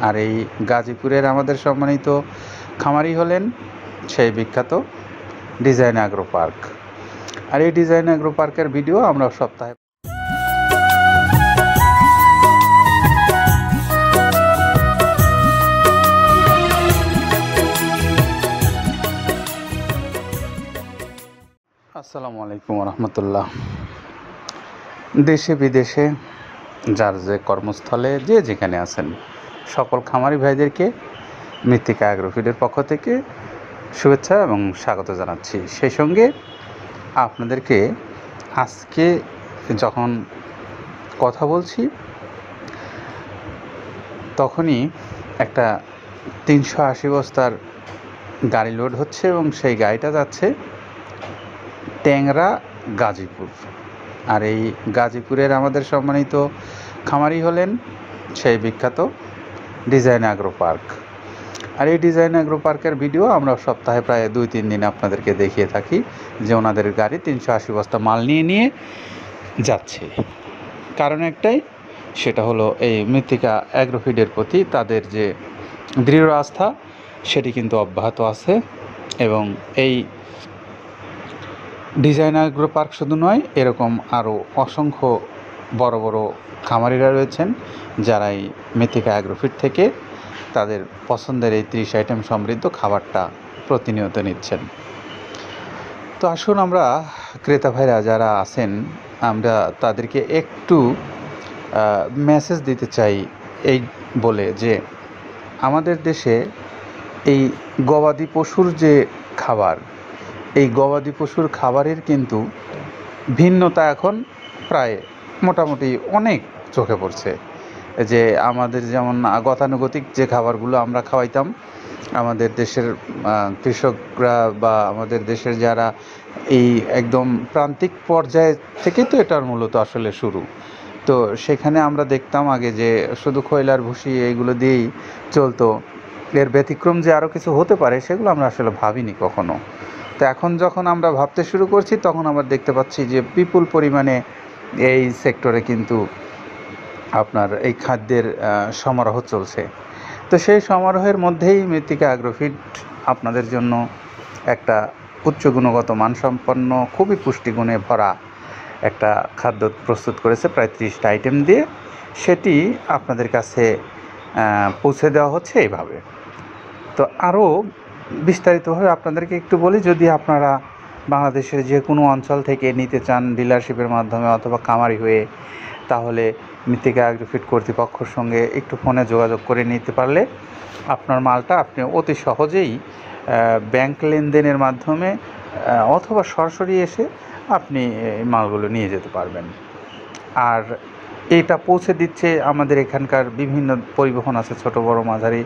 আর এই গাজীপুরের আমাদের সম্মানিত খামারি হলেন সেই বিখ্যাত ডিজাইন অ্যাগ্রো পার্ক। আর এই ডিজাইন অ্যাগ্রো পার্কের ভিডিও আমরা সপ্তাহে আসসালামু আলাইকুম রহমতুল্লাহ। দেশে বিদেশে যার যে কর্মস্থলে যে যেখানে আছেন সকল খামারি ভাইদেরকে মৃত্তিকা অ্যাগ্রোফিডের পক্ষ থেকে শুভেচ্ছা এবং স্বাগত জানাচ্ছি। সেই সঙ্গে আপনাদেরকে আজকে যখন কথা বলছি তখনই একটা 380 বস্তার গাড়ি লোড হচ্ছে এবং সেই গাড়িটা যাচ্ছে ট্যাংরা গাজীপুর। আর এই গাজীপুরের আমাদের সম্মানিত খামারি হলেন সেই বিখ্যাত ডিজাইন অ্যাগ্রো পার্ক। আর এই ডিজাইন অ্যাগ্রো পার্কের ভিডিও আমরা সপ্তাহে প্রায় 2-3 দিন আপনাদেরকে দেখিয়ে থাকি যে ওনাদের গাড়ি 380 বস্তা মাল নিয়ে যাচ্ছে। কারণ একটাই, সেটা হলো এই মৃত্তিকা অ্যাগ্রোফিডের প্রতি তাদের যে দৃঢ় আস্থা সেটি কিন্তু অব্যাহত আছে। এবং এই ডিজাইন অ্যাগ্রো পার্ক শুধু নয়, এরকম আরও অসংখ্য বড় বড় খামারিরা রয়েছেন যারা এই মৃত্তিকা অ্যাগ্রোফিড থেকে তাদের পছন্দের এই 30 আইটেম সমৃদ্ধ খাবারটা প্রতিনিয়ত নিচ্ছেন। তো আসুন আমরা ক্রেতা ভাইরা যারা আছেন আমরা তাদেরকে একটু মেসেজ দিতে চাই এই বলে যে আমাদের দেশে এই গবাদি পশুর যে খাবার, এই গবাদি পশুর খাবারের কিন্তু ভিন্নতা এখন প্রায় মোটামুটি অনেক চোখে পড়ছে। যে আমাদের যেমন গতানুগতিক যে খাবারগুলো আমরা খাওয়াইতাম, আমাদের দেশের কৃষকরা বা আমাদের দেশের যারা এই একদম প্রান্তিক পর্যায়ে থেকেই তো এটার মূলত আসলে শুরু। তো সেখানে আমরা দেখতাম আগে যে শুধু খৈলার ভুসি এইগুলো দিয়েই চলতো, এর ব্যতিক্রম যে আরও কিছু হতে পারে সেগুলো আমরা আসলে ভাবিনি কখনো। তো এখন যখন আমরা ভাবতে শুরু করছি তখন আমরা দেখতে পাচ্ছি যে বিপুল পরিমাণে এই সেক্টরে কিন্তু আপনার এই খাদ্যের সমারোহ চলছে। তো সেই সমারোহের মধ্যেই মৃত্তিকা অ্যাগ্রোফিড আপনাদের জন্য একটা উচ্চ গুণগত মানসম্পন্ন খুবই পুষ্টিগুণে ভরা একটা খাদ্য প্রস্তুত করেছে প্রায় 30টা আইটেম দিয়ে। সেটি আপনাদের কাছে পৌঁছে দেওয়া হচ্ছে এইভাবে। তো আরও বিস্তারিতভাবে আপনাদেরকে একটু বলি, যদি আপনারা বাংলাদেশের যে কোনো অঞ্চল থেকে নিতে চান ডিলারশিপের মাধ্যমে অথবা খামারি হয়ে, তাহলে মৃত্তিকা অ্যাগ্রোফিড কর্তৃপক্ষের সঙ্গে একটু ফোনে যোগাযোগ করে নিতে পারলে আপনার মালটা আপনি অতি সহজেই ব্যাংক লেনদেনের মাধ্যমে অথবা সরাসরি এসে আপনি মালগুলো নিয়ে যেতে পারবেন। আর এটা পৌঁছে দিচ্ছে আমাদের এখানকার বিভিন্ন পরিবহন আছে, ছোট বড় মাঝারি,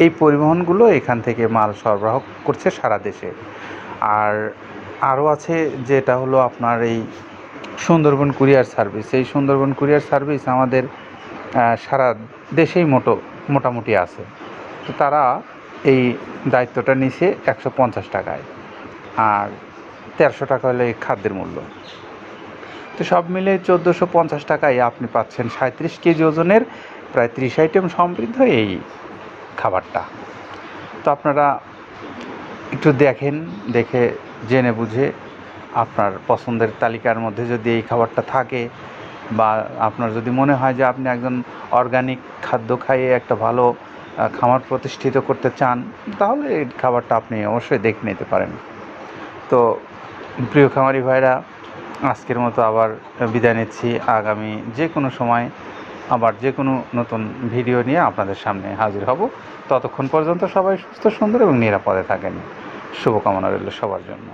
এই পরিবহনগুলো এখান থেকে মাল সরবরাহ করছে সারা দেশে। আর আরও আছে যেটা হলো আপনার এই সুন্দরবন কুরিয়ার সার্ভিস। এই সুন্দরবন কুরিয়ার সার্ভিস আমাদের সারা দেশেই মোটামুটি আছে। তো তারা এই দায়িত্বটা নিছে 150 টাকায়, আর 1300 টাকা হলো এই খাদ্যের মূল্য। তো সব মিলে 1450 টাকায় আপনি পাচ্ছেন 37 কেজি ওজনের প্রায় 30 আইটেম সমৃদ্ধ এই খাবারটা। তো আপনারা একটু দেখে জেনে বুঝে আপনার পছন্দের তালিকার মধ্যে যদি এই খাবারটা থাকে, বা আপনার যদি মনে হয় যে আপনি একজন অর্গানিক খাদ্য খাইয়ে একটা ভালো খামার প্রতিষ্ঠিত করতে চান, তাহলে এই খাবারটা আপনি অবশ্যই দেখে নিতে পারেন। তো প্রিয় খামারি ভাইরা, আজকের মতো আবার বিদায় নিচ্ছি। আগামী যে কোনো সময় আবার যে কোনো নতুন ভিডিও নিয়ে আপনাদের সামনে হাজির হব। ততক্ষণ পর্যন্ত সবাই সুস্থ, সুন্দর এবং নিরাপদে থাকেন। শুভকামনা রইল সবার জন্য।